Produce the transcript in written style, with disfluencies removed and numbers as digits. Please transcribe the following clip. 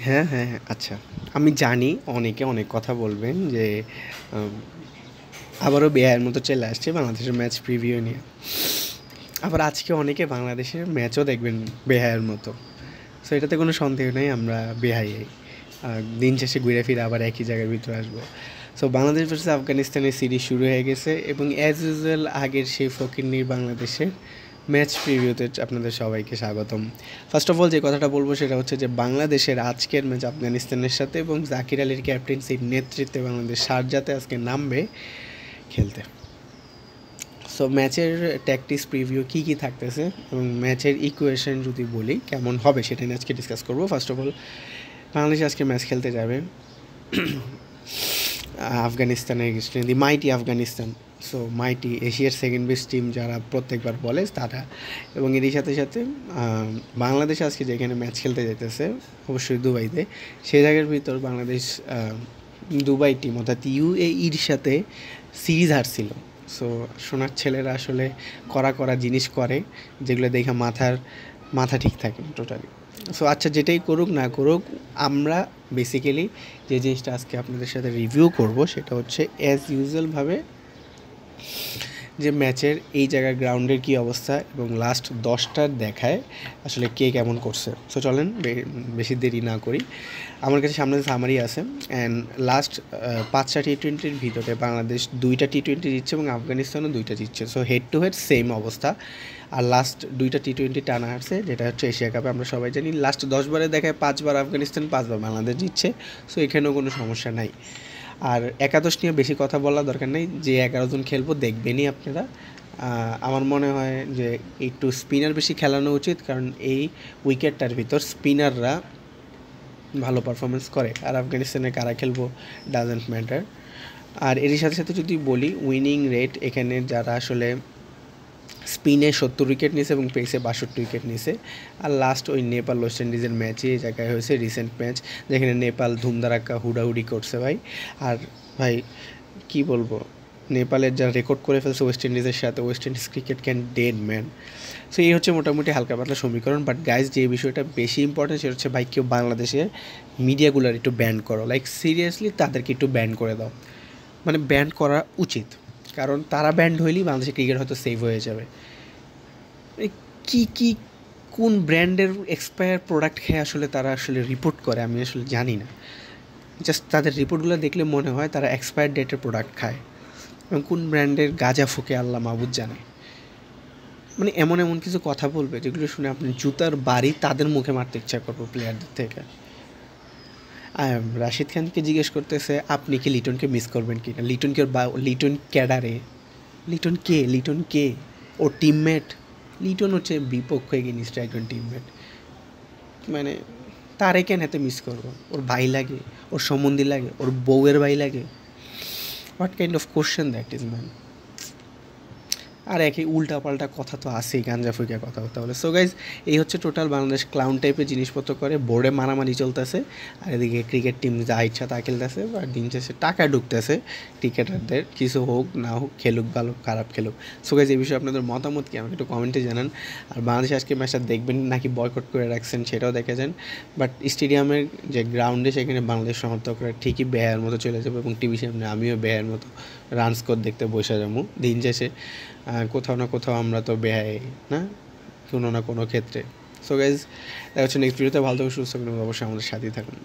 হ্যাঁ, হ্যাঁ, হ্যাঁ, আচ্ছা। আমি জানি অনেকে অনেক কথা বলবেন যে আম আবারও বেহায়ের মতো চলে আসছে বাংলাদেশের ম্যাচ প্রিভিউ নিয়ে। আবার আজকে অনেকে বাংলাদেশের ম্যাচও দেখবেন বেহায়ের মতো। সো এটাতে কোনো সন্দেহ নেই আমরা বেহাইয়াই। দিন শেষে ঘুরে ফিরে আবার একই জায়গার ভিতরে আসবো। সো বাংলাদেশ ভার্সেস আফগানিস্তানের সিরিজ শুরু হয়ে গেছে এবং অ্যাজ ইউজুয়াল আগের সেই ফকিন্নির বাংলাদেশের ম্যাচ প্রিভিউতে আপনাদের সবাইকে স্বাগতম। ফার্স্ট অফ অল যে কথাটা বলবো সেটা হচ্ছে যে বাংলাদেশের আজকের ম্যাচ আফগানিস্তানের সাথে এবং জাকির আলীর ক্যাপ্টেন্সির নেতৃত্বে বাংলাদেশ শারজাতে আজকে নামবে খেলতে। সো ম্যাচের ট্যাকটিক্স প্রিভিউ কী কী থাকতেছে এবং ম্যাচের ইকুয়েশন যদি বলি কেমন হবে সেটা নিয়ে আজকে ডিসকাস করবো। ফার্স্ট অফ অল বাংলাদেশ আজকে ম্যাচ খেলতে যাবে আফগানিস্তানের এগেইনস্টে, দি মাইটি আফগানিস্তান। সো মাইটি এশিয়ার সেকেন্ড বেস্ট টিম যারা প্রত্যেকবার বলে তারা, এবং এরই সাথে সাথে বাংলাদেশ আজকে যেখানে ম্যাচ খেলতে যেতেছে অবশ্যই দুবাইতে, সেই জায়গার ভিতর বাংলাদেশ দুবাই টিম অর্থাৎ ইউএইর সাথে সিরিজ হারছিল। সো সোনার ছেলেরা আসলে করা করা জিনিস করে যেগুলো দেখে মাথা ঠিক থাকে টোটালি। সো আচ্ছা, যেটাই করুক না করুক, আমরা বেসিক্যালি যে জিনিসটা আজকে আপনাদের সাথে রিভিউ করব সেটা হচ্ছে অ্যাজ ইউজুয়ালভাবে যে ম্যাচের এই জায়গার গ্রাউন্ডের কী অবস্থা এবং লাস্ট 10টার দেখায় আসলে কে কেমন করছে। সো চলেন বেশি দেরি না করি, আমার কাছে সামনে সামারি আছে। অ্যান্ড লাস্ট 5টা টি-20-র ভিতরে বাংলাদেশ 2টা টি-20 জিতছে এবং আফগানিস্তানও 2টা জিতছে। So head to head same অবস্থা। আর লাস্ট 2টা টি-20 টানা হারছে, যেটা হচ্ছে এশিয়া কাপে আমরা সবাই জানি। লাস্ট 10বারে দেখায় 5বার আফগানিস্তান, 5বার বাংলাদেশ জিতছে। সো এখানেও কোনো সমস্যা নাই। আর একাদশ নিয়ে বেশি কথা বলার দরকার নেই, যে 11 জন খেলবো দেখবেনই আপনারা। আমার মনে হয় যে একটু স্পিনার বেশি খেলানো উচিত, কারণ এই উইকেটটার ভিতর স্পিনাররা ভালো পারফরমেন্স করে। আর আফগানিস্তানে কারা খেলবো ডাজেন্ট ম্যাটার। আর এরই সাথে সাথে যদি বলি উইনিং রেট, এখানে যারা আসলে স্পিনে 70 উইকেট নিয়েছে এবং পেসে 62 উইকেট নিয়েছে। আর লাস্ট ওই নেপাল ওয়েস্ট ইন্ডিজের ম্যাচে এই জায়গায় হয়েছে রিসেন্ট ম্যাচ, যেখানে নেপাল ধুমধারাক্কা হুডাহুডি করছে ভাই। আর ভাই কি বলবো, নেপালের যা রেকর্ড করে ফেলছে ওয়েস্ট ইন্ডিজের সাথে, West Indies cricket can dead man. So এই হচ্ছে মোটামুটি হালকা পাতলা সমীকরণ। বাট গাইজ, যে বিষয়টা বেশি ইম্পর্টেন্ট সেটা হচ্ছে ভাই, কেউ বাংলাদেশে মিডিয়াগুলোর একটু ব্যান করো, লাইক সিরিয়াসলি তাদেরকে একটু ব্যান করে দাও, মানে ব্যান করা উচিত। কারণ তারা ব্যান্ড হইলেই বাংলাদেশের ক্রিকেট হয়তো সেভ হয়ে যাবে। কি কোন ব্র্যান্ডের এক্সপায়ার প্রোডাক্ট খেয়ে আসলে তারা আসলে রিপোর্ট করে আমি আসলে জানি না। জাস্ট তাদের রিপোর্টগুলো দেখলে মনে হয় তারা এক্সপায়ার ডেটের প্রোডাক্ট খায়, এবং কোন ব্র্যান্ডের গাঁজা ফুকে আল্লাহ মাহবুদ জানে। মানে এমন এমন কিছু কথা বলবে যেগুলো শুনে আপনি জুতার বাড়ি তাদের মুখে মারতে ইচ্ছা করবো প্লেয়ারদের থেকে। রাশিদ খানকে জিজ্ঞেস করতেছে আপনি কি লিটনকে মিস করবেন কি না। লিটন ক্যাডারে, লিটন কে ওর টিমমেট। লিটন হচ্ছে বিপক্ষ এগেনিস্ট একজন টিমমেট, মানে তারে কেন এত মিস করবো? ওর ভাই লাগে, ওর সম্বন্ধী লাগে, ওর বউয়ের ভাই লাগে। What kind of question that is man. আর একই উল্টাপাল্টা কথা তো আসেই, গাঞ্জা ফুইকা কথা হতে হলে। সো গাইজ, এই হচ্ছে টোটাল বাংলাদেশ ক্লাউন টাইপের জিনিসপত্র করে, বোর্ডে মারামারি চলতেছে, আর এদিকে ক্রিকেট টিম যা ইচ্ছা তা খেলতেছে, আর দিন শেষে টাকা ঢুকতেছে ক্রিকেটারদের, কিছু হোক না হোক, খেলুক ভালো খারাপ খেলুক। সো গাইজ, এই বিষয়ে আপনাদের মতামত কি আমাকে একটু কমেন্টে জানান। আর বাংলাদেশ আজকে ম্যাচটা দেখবেন নাকি বয়কট করে রাখছেন সেটাও দেখে যান। বাট স্টেডিয়ামের যে গ্রাউন্ডে সেখানে বাংলাদেশ সমর্থকরা ঠিকই বেহায়ের মতো চলে যাবে, এবং টিভি সামনে আমিও বেহায়ের মতো রান স্কোর দেখতে বসে যাবো। দিন শেষে কোথাও না কোথাও আমরা তো বেহাই না, কোনো না কোনো ক্ষেত্রে। সো গাইজ, দেখা হচ্ছে নেক্সট ভিডিওতে। ভালো থাকুন, সুস্থ থাকুন, অবশ্যই আমাদের সাথেই থাকুন।